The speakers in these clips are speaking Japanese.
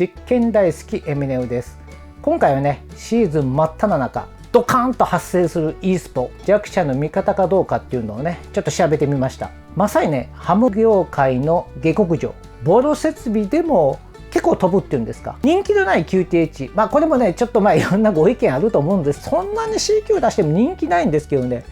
実験大好きエミネウです。今回はね、シーズン真っ只中ドカーンと発生する e スポ弱者の味方かどうかっていうのをね、ちょっと調べてみました。まさにね、ハム業界の下克上、ボロ設備でも結構飛ぶっていうんですか、人気のない QTH、これもねちょっといろんなご意見あると思うんです。そんなに C 級出しても人気ないんですけどね、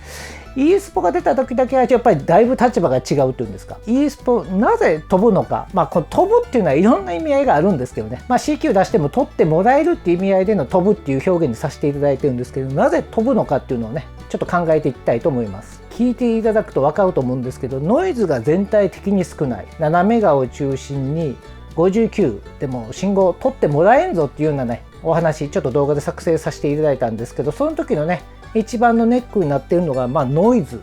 e スポが出た時だけはやっぱりだいぶ立場が違うというんですか。 e スポなぜ飛ぶのか、この飛ぶっていうのはいろんな意味合いがあるんですけどね、C 級出しても取ってもらえるっていう意味合いでの飛ぶっていう表現にさせていただいてるんですけど、なぜ飛ぶのかっていうのをねちょっと考えていきたいと思います。聞いていただくと分かると思うんですけど、ノイズが全体的に少ない7メガを中心に59でも信号を取ってもらえんぞっていうようなねお話、ちょっと動画で作成させていただいたんですけど、その時のね一番のネックになっているのがノイズ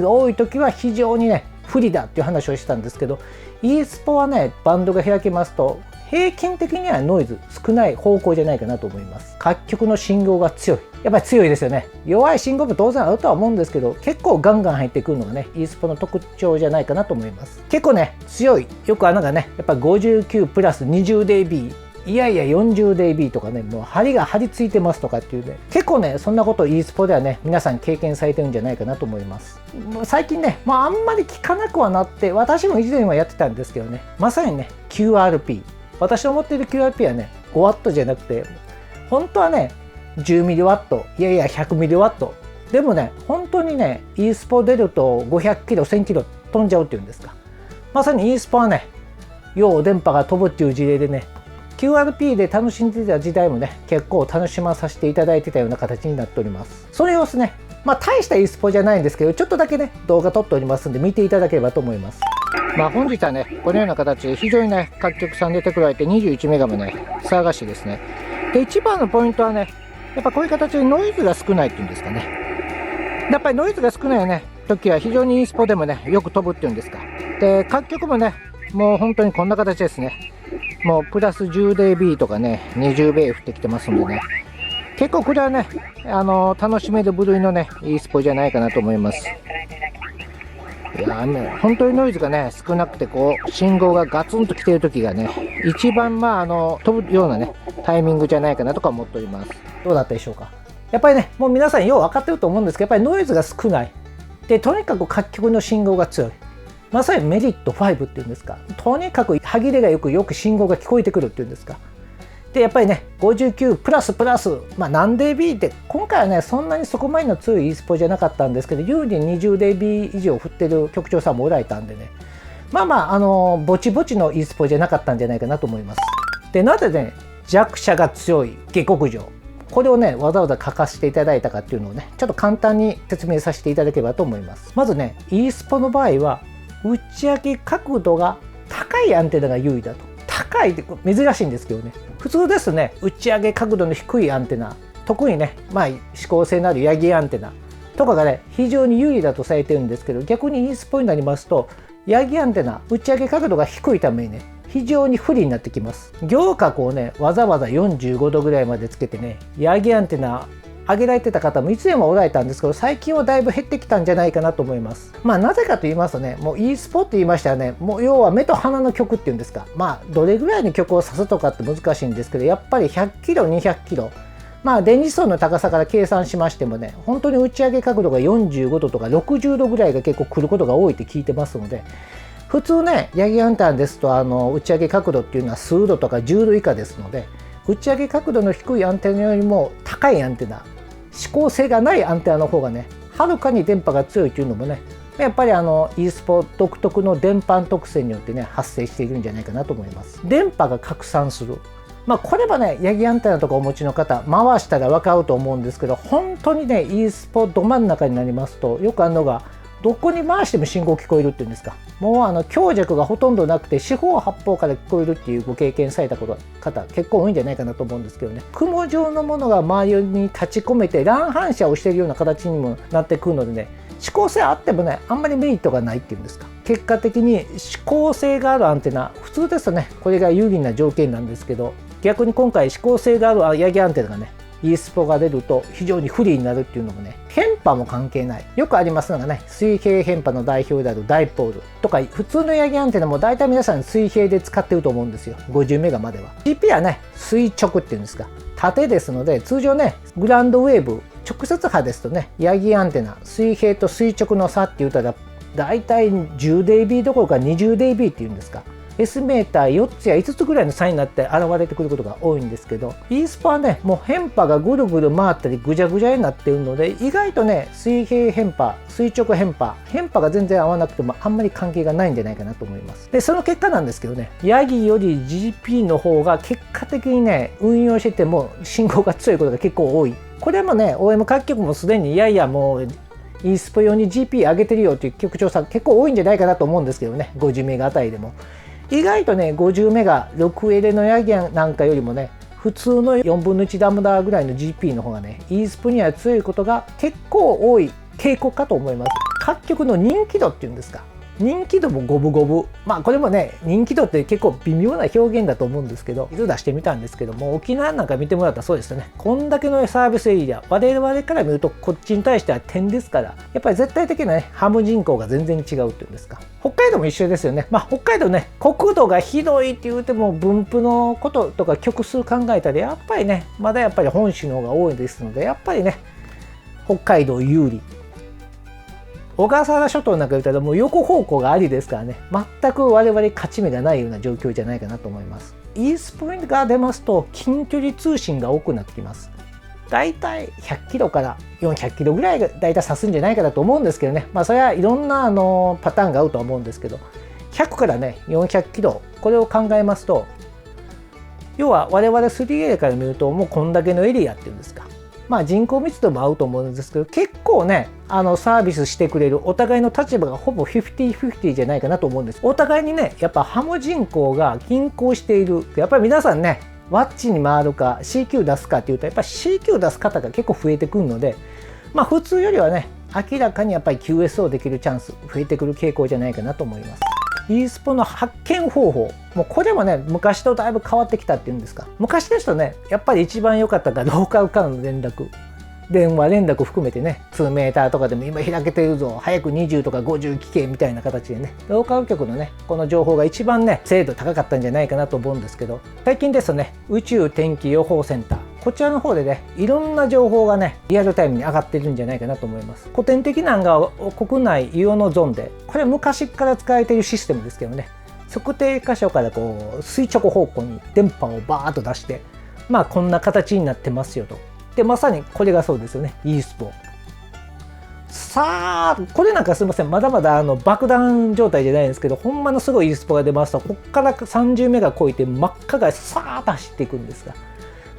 が多い時は非常にね不利だっていう話をしてたんですけど、 e スポはねバンドが開けますと平均的にはノイズ少ない方向じゃないかなと思います。各局の信号が強い、やっぱり強いですよね。弱い信号も当然あるとは思うんですけど、結構ガンガン入ってくるのがね e スポの特徴じゃないかなと思います。結構ね強い、よく穴がねやっぱ59プラス 20dB、いやいや 40dB とかね、もう針が張り付いてますとかっていうね、結構ねそんなこと e スポではね皆さん経験されてるんじゃないかなと思います。最近ね、あんまり聞かなくはなって、私も以前はやってたんですけどね、まさにね QRP、私の持っている QRP はね 5W じゃなくて本当はね 10mW、 いやいや 100mW でもね本当にね e スポ出ると500キロ1000キロ飛んじゃうっていうんですか。まさに e スポはね要電波が飛ぶっていう事例でね、 QRP で楽しんでた時代もね結構楽しまさせていただいてたような形になっております。その様子ね、大した e スポじゃないんですけど、ちょっとだけね動画撮っておりますんで見ていただければと思います。本日はねこのような形で非常にね各局さん出てこられて21メガもね騒がしいですね。で一番のポイントはね、やっぱこういう形でノイズが少ないっていうんですかね。やっぱりノイズが少ないね時は非常に e スポでもねよく飛ぶっていうんですか。で各局もねもう本当にこんな形ですね。もうプラス 10dB とかね 20B 降ってきてますんでね、結構これはね楽しめる部類のね e スポじゃないかなと思います。いやね、本当にノイズがね少なくて信号がガツンと来てる時がね一番飛ぶようなねタイミングじゃないかなとか思っております。どうだったでしょうか。やっぱりねもう皆さんよう分かってると思うんですけど、やっぱりノイズが少ないで、とにかく各局の信号が強い、まさにメリット5っていうんですか、とにかく歯切れがよく信号が聞こえてくるっていうんですか。でやっぱりね59プラス何 dB って今回はねそんなにそこまでの強い e スポじゃなかったんですけど、有利に 20dB 以上振ってる局長さんもおられたんでね、ぼちぼちの e スポじゃなかったんじゃないかなと思います。でなぜね弱者が強い下克上、これをねわざわざ書かせていただいたかっていうのをねちょっと簡単に説明させていただければと思います。まずね e スポの場合は打ち上げ角度が高いアンテナが優位だと。高いって珍しいんですけどね、普通ですね打ち上げ角度の低いアンテナ、特にね指向性のあるヤギアンテナとかがね非常に有利だとされてるんですけど、逆に e スポになりますとヤギアンテナ打ち上げ角度が低いためにね非常に不利になってきます。行角をねわざわざ45度ぐらいまでつけてねヤギアンテナ上げられてた方もいつでもおられたんですけど、最近はだいぶ減ってきたんじゃないかなと思います。なぜかと言いますとね、もう e スポって言いましたらね、もう要は目と鼻の曲っていうんですか、どれぐらいの曲を指すとかって難しいんですけど、やっぱり100キロ200キロ、電磁層の高さから計算しましてもね、本当に打ち上げ角度が45度とか60度ぐらいが結構来ることが多いって聞いてますので、普通ねヤギアンテナですと打ち上げ角度っていうのは数度とか10度以下ですので、打ち上げ角度の低いアンテナよりも高いアンテナ、指向性がないアンテナの方がねはるかに電波が強いというのもね、やっぱりe スポ独特の電波特性によってね発生しているんじゃないかなと思います。電波が拡散する、これはねヤギアンテナとかお持ちの方回したら分かると思うんですけど、本当にね e スポど真ん中になりますとよくあるのがどこに回しても信号聞こえるっていうんですか、もう強弱がほとんどなくて四方八方から聞こえるっていうご経験された方結構多いんじゃないかなと思うんですけどね、雲状のものが周りに立ち込めて乱反射をしているような形にもなってくるのでね、指向性あってもねあんまりメリットがないっていうんですか、結果的に指向性があるアンテナ、普通ですとねこれが有利な条件なんですけど、逆に今回指向性があるヤギアンテナがね e スポが出ると非常に不利になるっていうのもね、偏波も関係ない。よくありますのがね、水平変波の代表であるダイポールとか、普通のヤギアンテナも大体皆さん水平で使ってると思うんですよ。50メガまでは。GP はね、垂直っていうんですか。縦ですので、通常ね、グランドウェーブ、直接波ですとね、ヤギアンテナ、水平と垂直の差って言ったら、大体 10dB どころか 20dB っていうんですか。S メーター4つや5つぐらいの差になって現れてくることが多いんですけど、イースポはね、もう変波がぐるぐる回ったりぐじゃぐじゃになっているので、意外とね、水平変波、垂直変波が全然合わなくてもあんまり関係がないんじゃないかなと思います。で、その結果なんですけどね、ヤギより GP の方が結果的にね、運用してても信号が強いことが結構多い。これもね、OM 各局もすでにいやいやもうイースポ用に GP 上げてるよっていう局長さん結構多いんじゃないかなと思うんですけどね、50メガあたりでも。意外とね、50メガ、6L のヤギなんかよりもね、普通の4分の1ダムダーぐらいの GP の方がね、イースポには強いことが結構多い傾向かと思います。各局の人気度っていうんですか。人気度も五分五分。まあこれもね、人気度って結構微妙な表現だと思うんですけど、色出してみたんですけども、沖縄なんか見てもらったらそうですよね。こんだけのサービスエリア、我々から見るとこっちに対しては点ですから、やっぱり絶対的なね、ハム人口が全然違うっていうんですか。北海道も一緒ですよね。まあ北海道ね、国土が広いって言うても分布のこととか局数考えたら、やっぱりね、まだやっぱり本州の方が多いですので、やっぱりね、北海道有利。小笠原諸島なんか言ったらもう横方向がありですからね、全く我々勝ち目がないような状況じゃないかなと思います。イースポが出ますと近距離通信が多くなってきます。だいたい100キロから400キロぐらいがだいたい指すんじゃないかなと思うんですけどね、まあそれはいろんなパターンが合うとは思うんですけど、100からね400キロ、これを考えますと、要は我々 3A から見るともうこんだけのエリアっていうんですか、まあ人口密度も合うと思うんですけど、結構ねサービスしてくれるお互いの立場がほぼ 50-50 じゃないかなと思うんです。お互いにね、やっぱハム人口が均衡している。やっぱり皆さんね、ワッチに回るか CQ 出すかっていうと、やっぱり CQ 出す方が結構増えてくるので、まあ普通よりはね、明らかにやっぱり QSO できるチャンス増えてくる傾向じゃないかなと思います。イースポの発見方法、もうこれもね、昔とだいぶ変わってきたっていうんですか。昔ですとね、やっぱり一番良かったのがローカルからの連絡。電話連絡含めてね、2メーターとかでも今開けてるぞ、早く20とか50聞けみたいな形でね、ローカル局のね、この情報が一番ね、精度高かったんじゃないかなと思うんですけど、最近ですとね、宇宙天気予報センター、こちらの方でね、いろんな情報がね、リアルタイムに上がってるんじゃないかなと思います。古典的なのが国内イオノゾンで、これ昔から使われているシステムですけどね、測定箇所からこう垂直方向に電波をバーッと出して、まあこんな形になってますよと。でまさにこれがそうですよね、イースポ。さあこれなんかすみません、まだまだ爆弾状態じゃないんですけど、ほんまのすごいイースポが出ますと、ここから30メガ超えて真っ赤がさーっと走っていくんですが、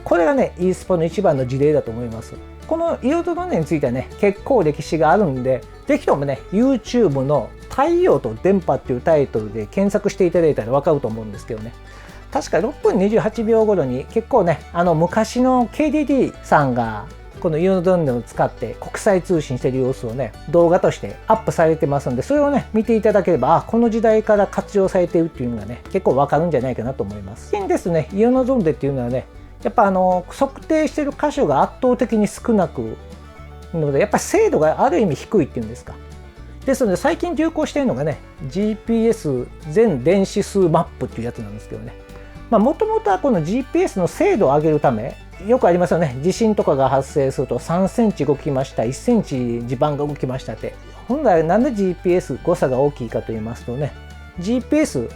これがねイースポの一番の事例だと思います。このイオドロネについてはね結構歴史があるんで、ぜひともね YouTube の太陽と電波っていうタイトルで検索していただいたら分かると思うんですけどね、確か6分28秒頃に結構ね、昔の KDD さんがこのイオノドロネを使って国際通信している様子をね、動画としてアップされてますんで、それをね、見ていただければ、この時代から活用されているっていうのがね、結構わかるんじゃないかなと思います。最近ですね、イオノドロネっていうのはね、やっぱ測定している箇所が圧倒的に少なくので、やっぱり精度がある意味低いっていうんですか。ですので最近流行しているのがね、GPS 全電子数マップっていうやつなんですけどね、もともとはこの GPS の精度を上げるため、よくありますよね、地震とかが発生すると3センチ動きました、1センチ地盤が動きましたって。本来なんで GPS 誤差が大きいかと言いますとね、 GPS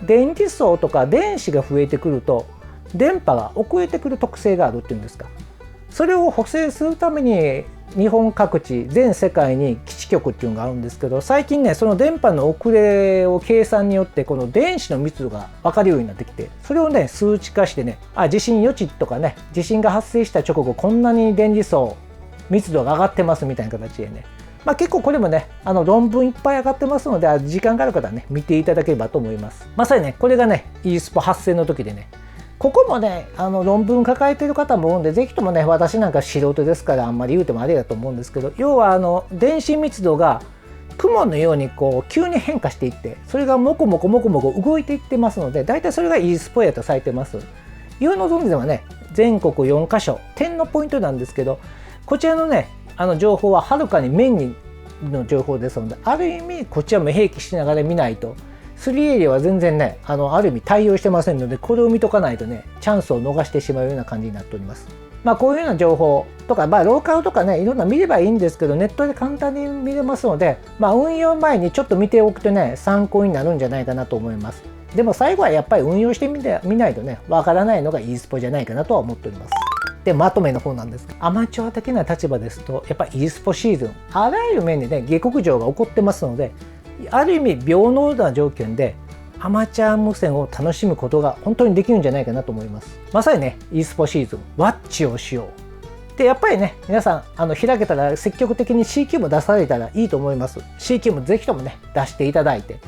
電気層とか電子が増えてくると電波が遅れてくる特性があるっていうんですか。それを補正するために日本各地全世界に基地局っていうのがあるんですけど、最近ねその電波の遅れを計算によってこの電子の密度が分かるようになってきて、それをね数値化してね、地震予知とかね、地震が発生した直後こんなに電磁層密度が上がってますみたいな形でね、結構これもね論文いっぱい上がってますので、時間がある方はね見ていただければと思います。まさにねこれがね e スポ発生の時でね、ここもね論文抱えている方も多いんで、ぜひともね、私なんか素人ですからあんまり言うてもあれだと思うんですけど、要は電子密度が雲のようにこう急に変化していって、それがもこもこもこもこ動いていってますので、大体それが e スポやとされてます。イオノゾンデではね全国4カ所点のポイントなんですけど、こちらのね情報ははるかに面にの情報ですので、ある意味こっちは無併記しながら見ないと、3エリアは全然ねある意味対応してませんので、これを見とかないとねチャンスを逃してしまうような感じになっております。こういうような情報とか、ローカルとかねいろんな見ればいいんですけど、ネットで簡単に見れますので、運用前にちょっと見ておくとね参考になるんじゃないかなと思います。でも最後はやっぱり運用してみないとねわからないのが e スポじゃないかなとは思っております。でまとめの方なんですが、アマチュア的な立場ですとやっぱり e スポシーズンあらゆる面でね下克上が起こってますので、ある意味平等な条件でアマチュア無線を楽しむことが本当にできるんじゃないかなと思います。まさにね e スポシーズンワッチをしようで、やっぱりね皆さん開けたら積極的に CQ も出されたらいいと思います。 CQ もぜひともね出していただいて、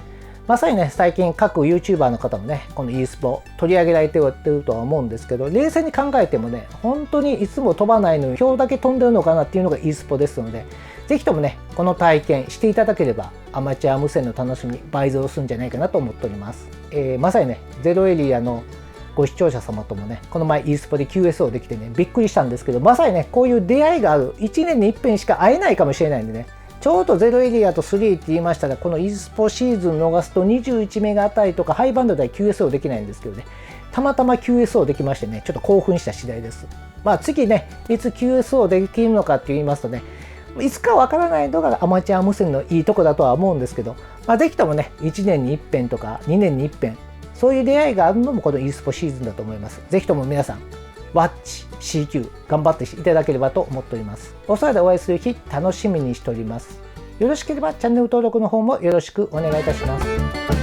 まさにね最近各 YouTuber の方もねこの e スポ取り上げられてるとは思うんですけど、冷静に考えてもね本当にいつも飛ばないのに今日だけ飛んでるのかなっていうのが e スポですので、ぜひともねこの体験していただければアマチュア無線の楽しみ倍増するんじゃないかなと思っております。まさにねゼロエリアのご視聴者様ともねこの前 e スポで QSO できてねびっくりしたんですけど、まさにねこういう出会いがある、1年に一遍しか会えないかもしれないんでね、ちょうどゼロエリアと3って言いましたら、この e スポシーズン逃すと21メガあたりとかハイバンドでは QSO できないんですけどね、たまたま QSO できましてねちょっと興奮した次第です。次ねいつ QSO できるのかって言いますとね、いつかわからないのがアマチュア無線のいいとこだとは思うんですけど、ぜひともね1年に一遍とか2年に一遍そういう出会いがあるのもこの e スポシーズンだと思います。ぜひとも皆さんワッチ CQ 頑張っていただければと思っております。お空でお会いする日楽しみにしております。よろしければチャンネル登録の方もよろしくお願いいたします。